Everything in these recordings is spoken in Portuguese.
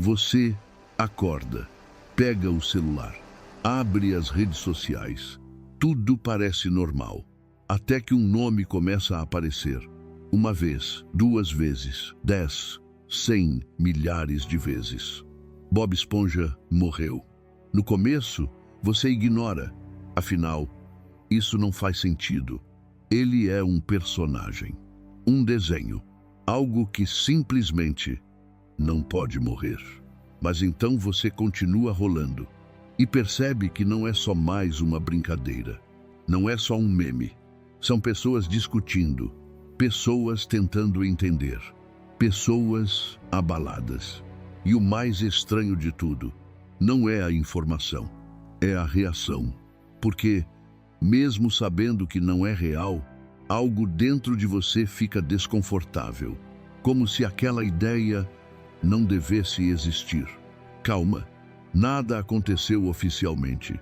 Você acorda, pega o celular, abre as redes sociais. Tudo parece normal, até que um nome começa a aparecer. Uma vez, 2 vezes, 10, 100, milhares de vezes. Bob Esponja morreu. No começo, você ignora. Afinal, isso não faz sentido. Ele é um personagem, um desenho, algo que simplesmente não pode morrer. Mas então você continua rolando e percebe que não é só mais uma brincadeira. Não é só um meme. São pessoas discutindo, pessoas tentando entender, pessoas abaladas. E o mais estranho de tudo, não é a informação, é a reação. Porque, mesmo sabendo que não é real, algo dentro de você fica desconfortável, como se aquela ideia não devesse existir. Calma, nada aconteceu oficialmente.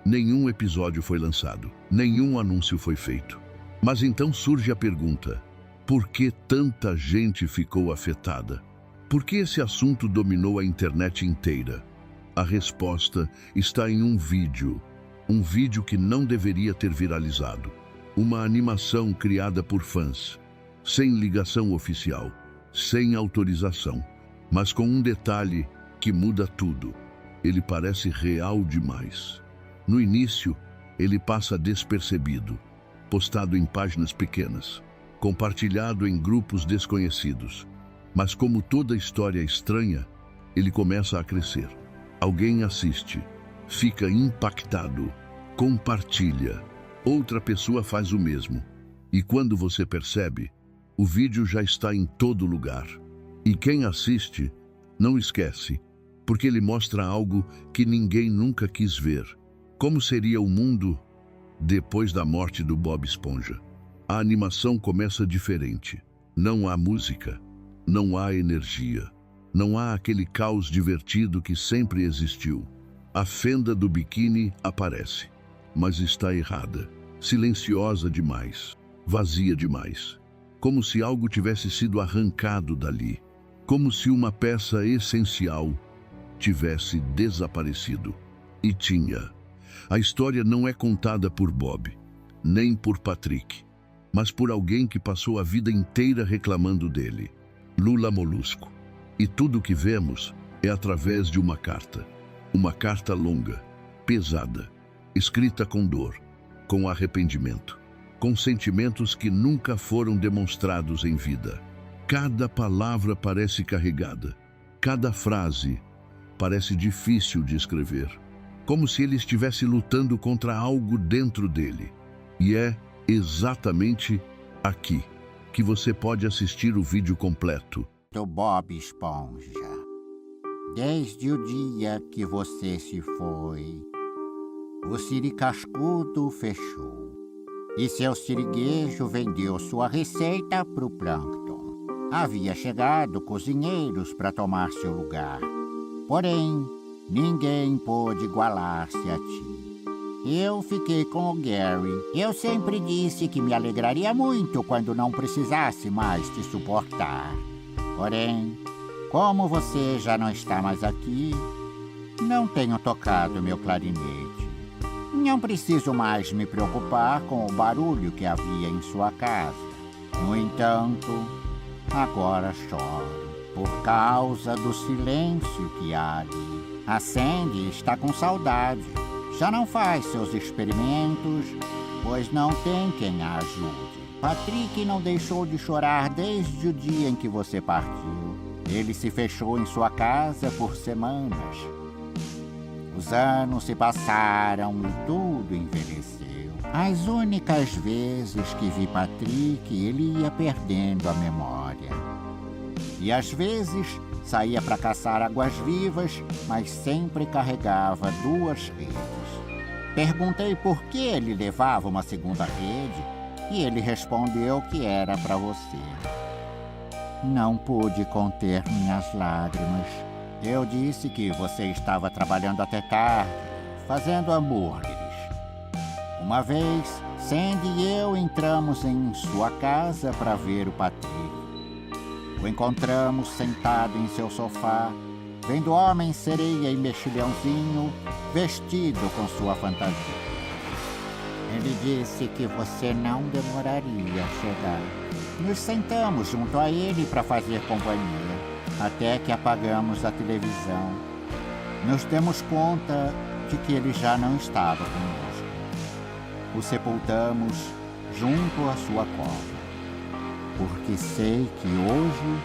Nenhum episódio foi lançado, nenhum anúncio foi feito. Mas então surge a pergunta: por que tanta gente ficou afetada? Por que esse assunto dominou a internet inteira? A resposta está em um vídeo que não deveria ter viralizado. Uma animação criada por fãs, sem ligação oficial, sem autorização, mas com um detalhe que muda tudo. Ele parece real demais. No início, ele passa despercebido, postado em páginas pequenas, compartilhado em grupos desconhecidos. Mas como toda história estranha, ele começa a crescer. Alguém assiste, fica impactado, compartilha. Outra pessoa faz o mesmo. E quando você percebe, o vídeo já está em todo lugar. E quem assiste, não esquece, porque ele mostra algo que ninguém nunca quis ver. Como seria o mundo depois da morte do Bob Esponja? A animação começa diferente. Não há música, não há energia, não há aquele caos divertido que sempre existiu. A fenda do biquíni aparece, mas está errada, silenciosa demais, vazia demais. Como se algo tivesse sido arrancado dali, como se uma peça essencial tivesse desaparecido. E tinha. A história não é contada por Bob, nem por Patrick, mas por alguém que passou a vida inteira reclamando dele, Lula Molusco. E tudo o que vemos é através de uma carta longa, pesada, escrita com dor, com arrependimento, com sentimentos que nunca foram demonstrados em vida. Cada palavra parece carregada, cada frase parece difícil de escrever, como se ele estivesse lutando contra algo dentro dele. E é exatamente aqui que você pode assistir o vídeo completo. Do Bob Esponja. Desde o dia que você se foi, o Siri Cascudo fechou e seu siriguejo vendeu sua receita para o Plâncton. Havia chegado cozinheiros para tomar seu lugar, porém ninguém pôde igualar-se a ti. Eu fiquei com o Gary. Eu sempre disse que me alegraria muito quando não precisasse mais te suportar. Porém, como você já não está mais aqui, não tenho tocado meu clarinete. Não preciso mais me preocupar com o barulho que havia em sua casa. No entanto, agora choro por causa do silêncio que há ali. A Sandy está com saudade. Já não faz seus experimentos, pois não tem quem a ajude. Patrick não deixou de chorar desde o dia em que você partiu. Ele se fechou em sua casa por semanas. Os anos se passaram e tudo envelheceu. As únicas vezes que vi Patrick, ele ia perdendo a memória. E às vezes saía para caçar águas-vivas, mas sempre carregava 2 redes. Perguntei por que ele levava uma segunda rede e ele respondeu que era para você. Não pude conter minhas lágrimas. Eu disse que você estava trabalhando até tarde, fazendo hambúrgueres. Uma vez, Sandy e eu entramos em sua casa para ver o Patrick. O encontramos sentado em seu sofá, vendo homem, sereia e mexilhãozinho vestido com sua fantasia. Ele disse que você não demoraria a chegar. Nos sentamos junto a ele para fazer companhia, até que apagamos a televisão. Nos demos conta de que ele já não estava conosco. O sepultamos junto à sua cova, porque sei que hoje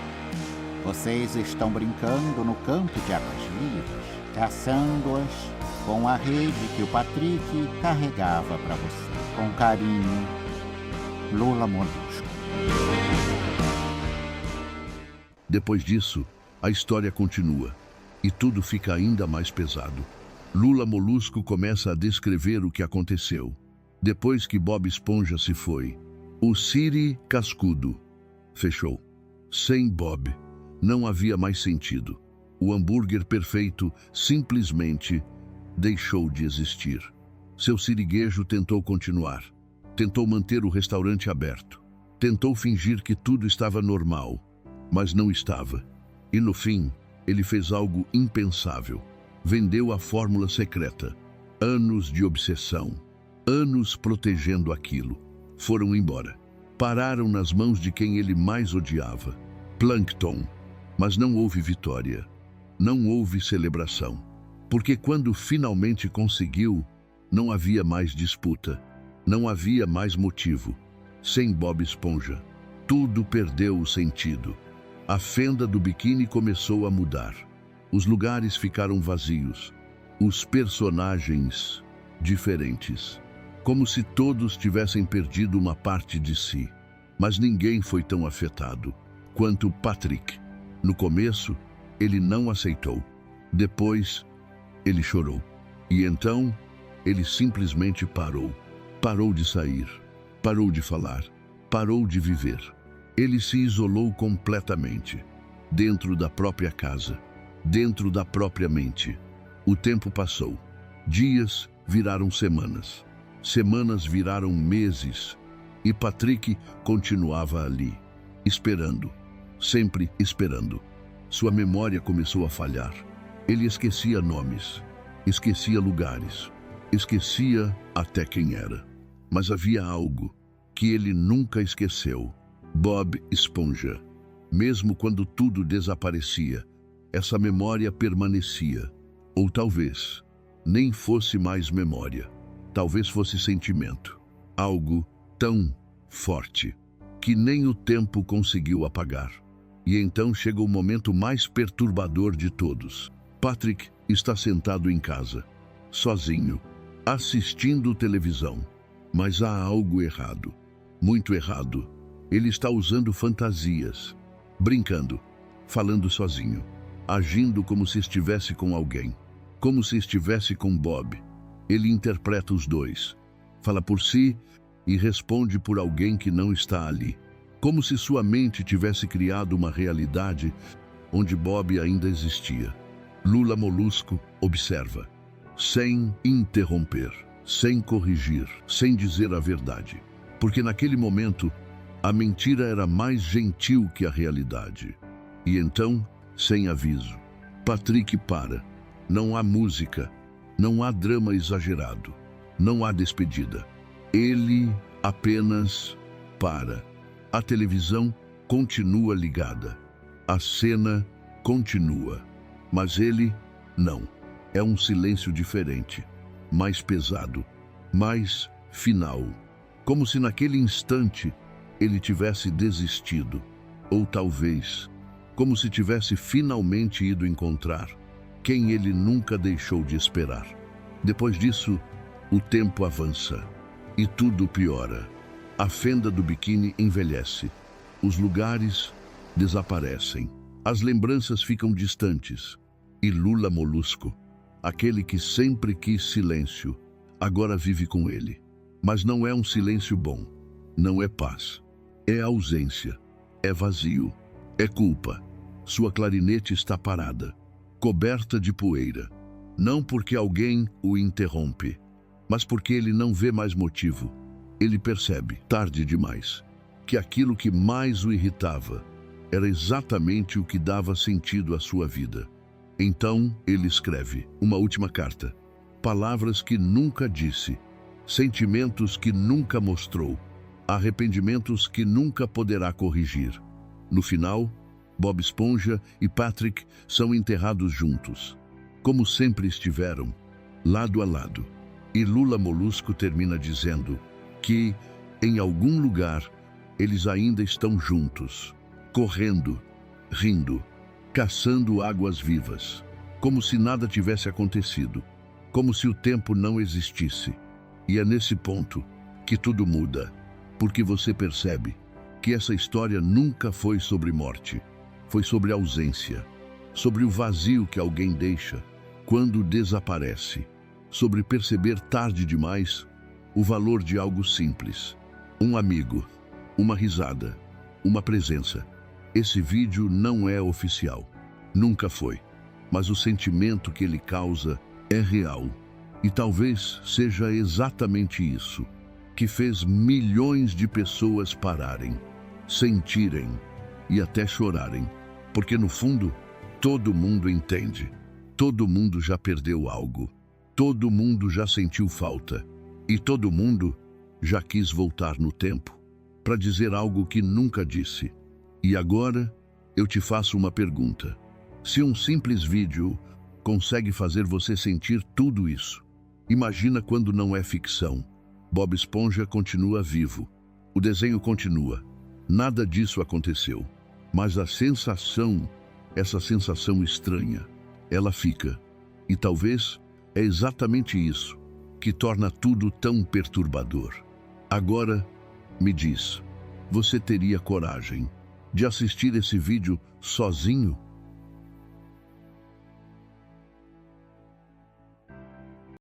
vocês estão brincando no campo de águas vivas, caçando-as com a rede que o Patrick carregava para você. Com carinho, Lula Molusco. Depois disso, a história continua e tudo fica ainda mais pesado. Lula Molusco começa a descrever o que aconteceu. Depois que Bob Esponja se foi, o Siri Cascudo fechou. Sem Bob, não havia mais sentido. O hambúrguer perfeito simplesmente deixou de existir. Seu siriguejo tentou continuar. Tentou manter o restaurante aberto. Tentou fingir que tudo estava normal, mas não estava. E no fim, ele fez algo impensável. Vendeu a fórmula secreta. Anos de obsessão. Anos protegendo aquilo. Foram embora. Pararam nas mãos de quem ele mais odiava. Plankton. Mas não houve vitória. Não houve celebração. Porque quando finalmente conseguiu, não havia mais disputa. Não havia mais motivo. Sem Bob Esponja, tudo perdeu o sentido. A fenda do biquíni começou a mudar. Os lugares ficaram vazios. Os personagens diferentes. Como se todos tivessem perdido uma parte de si. Mas ninguém foi tão afetado quanto Patrick. No começo, ele não aceitou. Depois, ele chorou. E então, ele simplesmente parou. Parou de sair. Parou de falar. Parou de viver. Ele se isolou completamente. Dentro da própria casa. Dentro da própria mente. O tempo passou. Dias viraram semanas. Semanas viraram meses. E Patrick continuava ali. Esperando. Sempre esperando. Sua memória começou a falhar. Ele esquecia nomes. Esquecia lugares. Esquecia até quem era. Mas havia algo que ele nunca esqueceu. Bob Esponja. Mesmo quando tudo desaparecia, essa memória permanecia. Ou talvez nem fosse mais memória. Talvez fosse sentimento. Algo tão forte que nem o tempo conseguiu apagar. E então chega o momento mais perturbador de todos. Patrick está sentado em casa, sozinho, assistindo televisão. Mas há algo errado. Muito errado. Ele está usando fantasias, brincando, falando sozinho, agindo como se estivesse com alguém, como se estivesse com Bob. Ele interpreta os dois, fala por si e responde por alguém que não está ali. Como se sua mente tivesse criado uma realidade onde Bob ainda existia. Lula Molusco observa, sem interromper, sem corrigir, sem dizer a verdade. Porque naquele momento, a mentira era mais gentil que a realidade. E então, sem aviso, Patrick para. Não há música, não há drama exagerado, não há despedida. Ele apenas para. A televisão continua ligada. A cena continua. Mas ele, não. É um silêncio diferente, mais pesado, mais final. Como se naquele instante ele tivesse desistido. Ou talvez, como se tivesse finalmente ido encontrar quem ele nunca deixou de esperar. Depois disso, o tempo avança e tudo piora. A fenda do biquíni envelhece. Os lugares desaparecem. As lembranças ficam distantes. E Lula Molusco, aquele que sempre quis silêncio, agora vive com ele. Mas não é um silêncio bom. Não é paz. É ausência. É vazio. É culpa. Sua clarinete está parada, coberta de poeira. Não porque alguém o interrompe, mas porque ele não vê mais motivo. Ele percebe, tarde demais, que aquilo que mais o irritava era exatamente o que dava sentido à sua vida. Então ele escreve uma última carta. Palavras que nunca disse, sentimentos que nunca mostrou, arrependimentos que nunca poderá corrigir. No final, Bob Esponja e Patrick são enterrados juntos, como sempre estiveram, lado a lado. E Lula Molusco termina dizendo que, em algum lugar, eles ainda estão juntos, correndo, rindo, caçando águas vivas, como se nada tivesse acontecido, como se o tempo não existisse. E é nesse ponto que tudo muda, porque você percebe que essa história nunca foi sobre morte, foi sobre ausência, sobre o vazio que alguém deixa quando desaparece, sobre perceber tarde demais o valor de algo simples, um amigo, uma risada, uma presença. Esse vídeo não é oficial, nunca foi, mas o sentimento que ele causa é real. E talvez seja exatamente isso que fez milhões de pessoas pararem, sentirem e até chorarem. Porque no fundo, todo mundo entende. Todo mundo já perdeu algo. Todo mundo já sentiu falta. E todo mundo já quis voltar no tempo para dizer algo que nunca disse. E agora eu te faço uma pergunta. Se um simples vídeo consegue fazer você sentir tudo isso, imagina quando não é ficção. Bob Esponja continua vivo. O desenho continua. Nada disso aconteceu. Mas a sensação, essa sensação estranha, ela fica. E talvez é exatamente isso que torna tudo tão perturbador. Agora, me diz, você teria coragem de assistir esse vídeo sozinho?